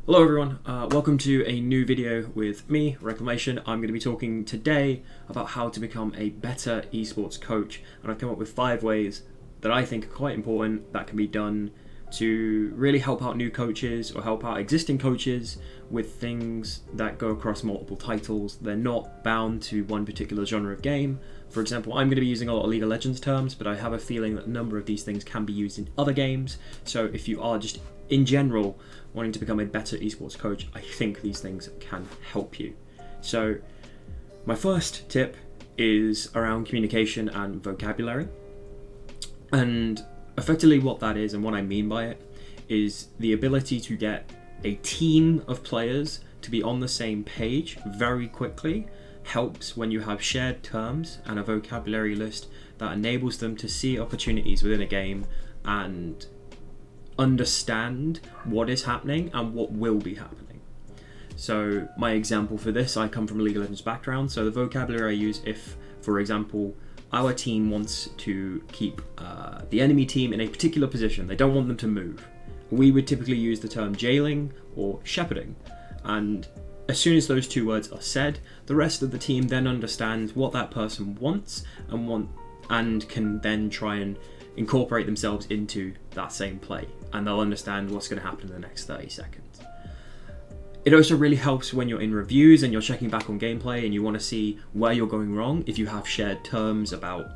Hello everyone, welcome to a new video with me, Reclamation. I'm going to be talking today about how to become a better esports coach, and I've come up with 5 ways that I think are quite important that can be done to really help out new coaches or help out existing coaches with things that go across multiple titles. They're not bound to one particular genre of game. For example, I'm going to be using a lot of League of Legends terms, but I have a feeling that a number of these things can be used in other games. So if you are just in general wanting to become a better esports coach, I think these things can help you. So my first tip is around communication and vocabulary. And effectively what that is and what I mean by it is the ability to get a team of players to be on the same page very quickly helps when you have shared terms and a vocabulary list that enables them to see opportunities within a game and understand what is happening and what will be happening. So my example for this, I come from a League of Legends background, so the vocabulary I use if, for example, our team wants to keep the enemy team in a particular position, they don't want them to move, we would typically use the term jailing or shepherding, and as soon as those 2 words are said, the rest of the team then understands what that person wants and can then try and incorporate themselves into that same play, and they'll understand what's going to happen in the next 30 seconds. It also really helps when you're in reviews and you're checking back on gameplay and you want to see where you're going wrong. If you have shared terms about,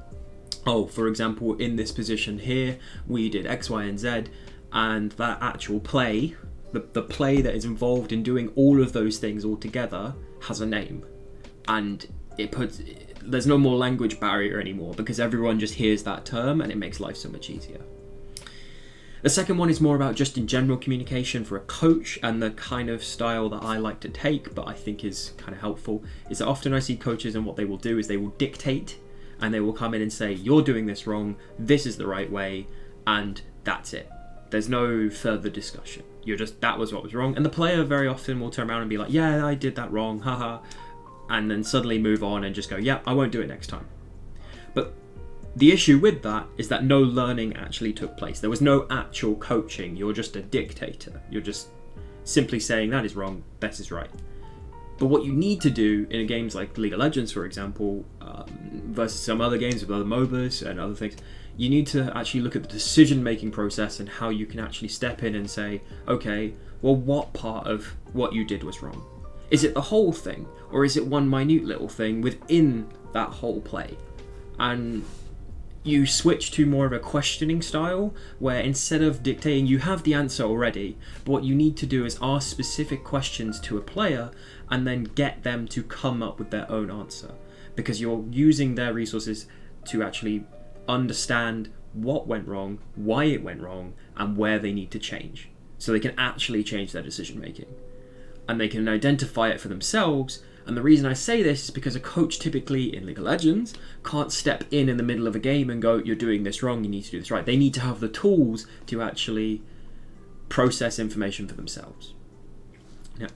for example, in this position here, we did X, Y, and Z, and that actual play, the play that is involved in doing all of those things all together has a name, and there's no more language barrier anymore because everyone just hears that term and it makes life so much easier. The second one is more about just in general communication for a coach, and the kind of style that I like to take but I think is kind of helpful is that often I see coaches and what they will do is they will dictate and they will come in and say, you're doing this wrong, this is the right way, and that's it. There's no further discussion. That was what was wrong. And the player very often will turn around and be like, yeah, I did that wrong, haha, and then suddenly move on and just go, yeah, I won't do it next time. But the issue with that is that no learning actually took place. There was no actual coaching. You're just a dictator. You're just simply saying that is wrong, that is right. But what you need to do in games like League of Legends, for example, versus some other games with other MOBAs and other things, you need to actually look at the decision-making process and how you can actually step in and say, okay, well, what part of what you did was wrong? Is it the whole thing, or is it one minute little thing within that whole play? And you switch to more of a questioning style where instead of dictating, you have the answer already, but what you need to do is ask specific questions to a player and then get them to come up with their own answer, because you're using their resources to actually understand what went wrong, why it went wrong, and where they need to change, so they can actually change their decision making and they can identify it for themselves. And the reason I say this is because a coach typically in League of Legends can't step in the middle of a game and go, you're doing this wrong, you need to do this right. They need to have the tools to actually process information for themselves. Now,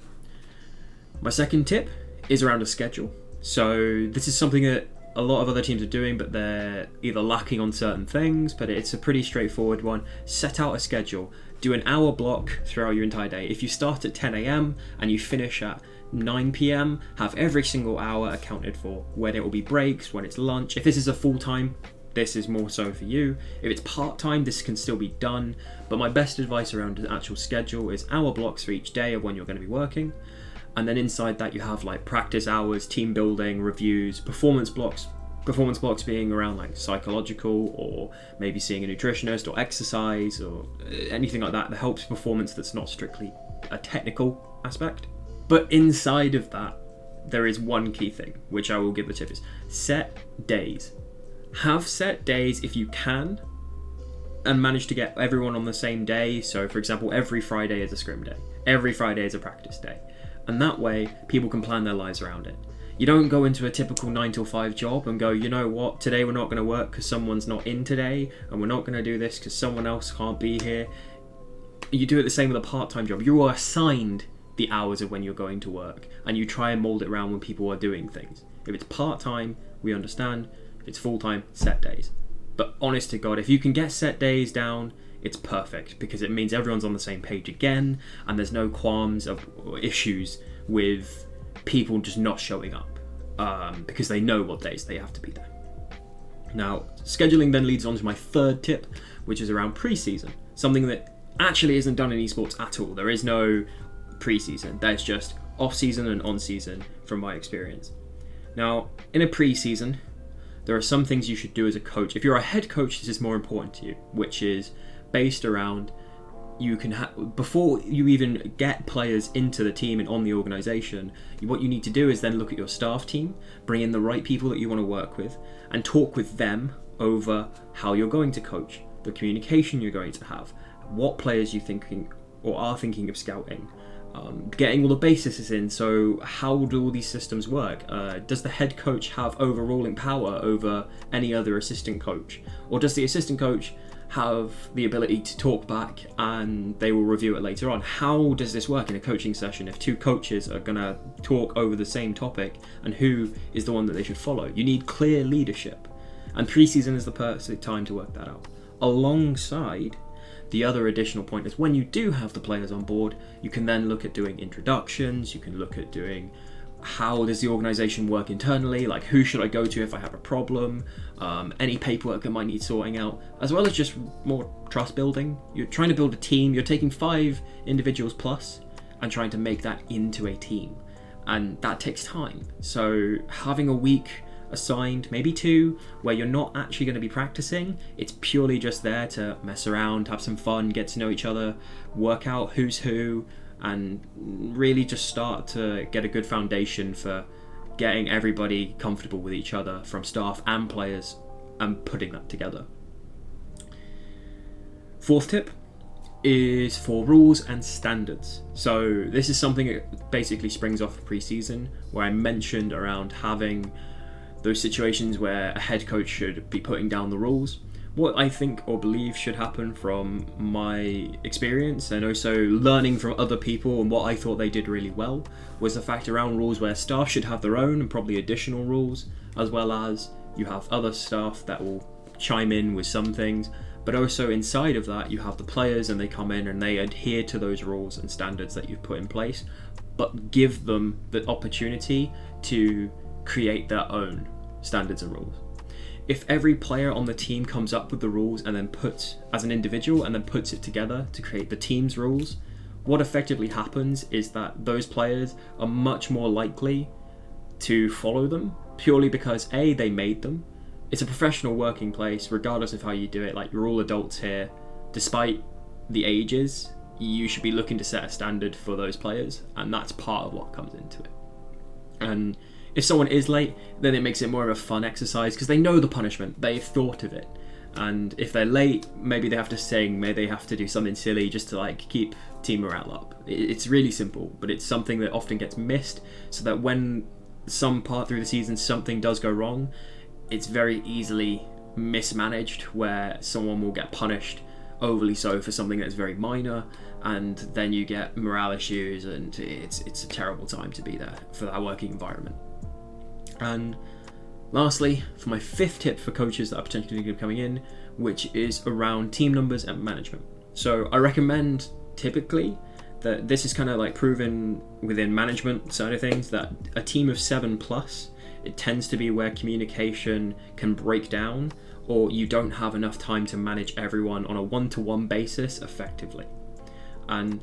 my second tip is around a schedule. So this is something that a lot of other teams are doing, but they're either lacking on certain things, but it's a pretty straightforward one. Set out a schedule. Do an hour block throughout your entire day. If you start at 10 a.m. and you finish at 9 p.m, have every single hour accounted for, when it will be breaks, when it's lunch. If this is a full-time, this is more so for you. If it's part-time, this can still be done, but my best advice around the actual schedule is hour blocks for each day of when you're going to be working. And then inside that you have like practice hours, team building, reviews, performance blocks being around like psychological, or maybe seeing a nutritionist or exercise or anything like that helps performance that's not strictly a technical aspect. But inside of that, there is one key thing, which I will give the tip, is set days. Have set days if you can, and manage to get everyone on the same day. So for example, every Friday is a scrim day. Every Friday is a practice day. And that way, people can plan their lives around it. You don't go into a typical 9 till 5 job and go, you know what, today we're not going to work because someone's not in today, and we're not going to do this because someone else can't be here. You do it the same with a part-time job. You are assigned the hours of when you're going to work, and you try and mold it around when people are doing things. If it's part-time, we understand. If it's full-time, set days. But honest to God, if you can get set days down it's perfect because it means everyone's on the same page again, and there's no qualms or issues with people just not showing up because they know what days they have to be there. Now, scheduling then leads on to my third tip, which is around preseason, something that actually isn't done in esports at all. There is no preseason. There's just off-season and on-season from my experience. Now, in a preseason, there are some things you should do as a coach. If you're a head coach, this is more important to you, which is based around you can before you even get players into the team and on the organization, what you need to do is then look at your staff team, bring in the right people that you want to work with, and talk with them over how you're going to coach, the communication you're going to have, what players you thinking or are thinking of scouting, getting all the bases in. So how do all these systems work? Does the head coach have overruling power over any other assistant coach, or does the assistant coach have the ability to talk back and they will review it later on? How does this work in a coaching session if two coaches are going to talk over the same topic, and who is the one that they should follow? You need clear leadership, and preseason is the perfect time to work that out. Alongside, the other additional point is when you do have the players on board, you can then look at doing introductions, you can look at doing how does the organization work internally, like who should I go to if I have a problem, any paperwork that might need sorting out, as well as just more trust building. You're trying to build a team, you're taking 5 individuals plus and trying to make that into a team, and that takes time. So having a week assigned, maybe 2, where you're not actually going to be practicing, it's purely just there to mess around, have some fun, get to know each other, work out who's who, and really just start to get a good foundation for getting everybody comfortable with each other from staff and players and putting that together. Fourth tip is for rules and standards. So this is something that basically springs off preseason, where I mentioned around having those situations where a head coach should be putting down the rules. What I think or believe should happen from my experience, and also learning from other people and what I thought they did really well, was the fact around rules where staff should have their own and probably additional rules, as well as you have other staff that will chime in with some things, but also inside of that you have the players and they come in and they adhere to those rules and standards that you've put in place, but give them the opportunity to create their own standards and rules. If every player on the team comes up with the rules and then puts, as an individual, and then puts it together to create the team's rules, what effectively happens is that those players are much more likely to follow them, purely because A, they made them. It's a professional working place, regardless of how you do it. Like, you're all adults here. Despite the ages, you should be looking to set a standard for those players, and that's part of what comes into it. And if someone is late, then it makes it more of a fun exercise because they know the punishment, they've thought of it. And if they're late, maybe they have to sing, maybe they have to do something silly just to like keep team morale up. It's really simple, but it's something that often gets missed, so that when some part through the season something does go wrong, it's very easily mismanaged, where someone will get punished overly so for something that's very minor, and then you get morale issues, and it's a terrible time to be there for that working environment. And lastly, for my 5th tip for coaches that are potentially going to be coming in, which is around team numbers and management. So I recommend typically that this is kind of like proven within management side of things, that a team of 7 plus, it tends to be where communication can break down, or you don't have enough time to manage everyone on a one-to-one basis effectively. And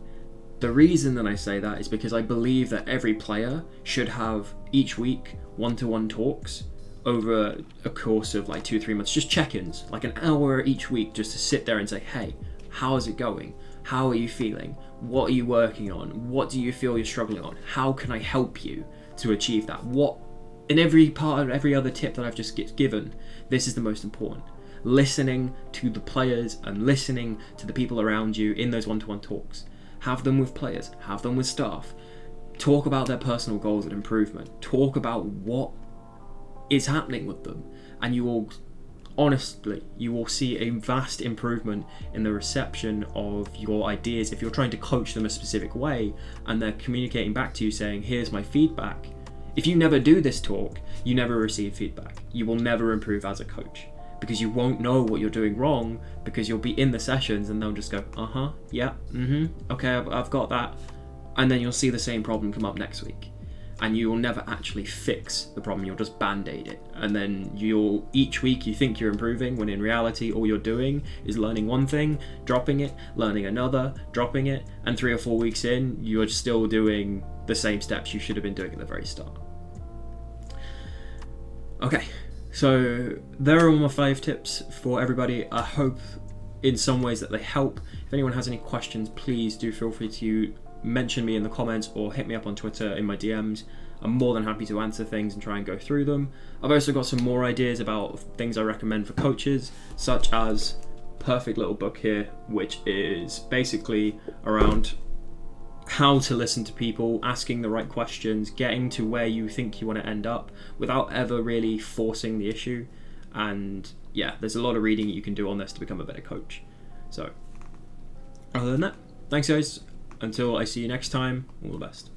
the reason that I say that is because I believe that every player should have each week one-to-one talks over a course of like 2 or 3 months, just check-ins, like an hour each week, just to sit there and say, hey, how is it going? How are you feeling? What are you working on? What do you feel you're struggling on? How can I help you to achieve that? What, in every part of every other tip that I've just given, this is the most important. Listening to the players and listening to the people around you in those one-to-one talks. Have them with players, have them with staff. Talk about their personal goals and improvement. Talk about what is happening with them, and you will see a vast improvement in the reception of your ideas if you're trying to coach them a specific way and they're communicating back to you saying, here's my feedback. If you never do this talk, you never receive feedback. You will never improve as a coach, because you won't know what you're doing wrong, because you'll be in the sessions and they'll just go, yeah, okay, I've got that. And then you'll see the same problem come up next week. And you will never actually fix the problem, you'll just band-aid it. And then each week you think you're improving, when in reality all you're doing is learning one thing, dropping it, learning another, dropping it, and 3 or 4 weeks in, you're still doing the same steps you should have been doing at the very start. Okay, so there are all my 5 tips for everybody. I hope in some ways that they help. If anyone has any questions, please do feel free to mention me in the comments or hit me up on Twitter in my DMs. I'm more than happy to answer things and try and go through them. I've also got some more ideas about things I recommend for coaches, such as perfect little book here, which is basically around how to listen to people, asking the right questions, getting to where you think you want to end up without ever really forcing the issue. And yeah, there's a lot of reading you can do on this to become a better coach. So other than that, thanks guys. Until I see you next time, all the best.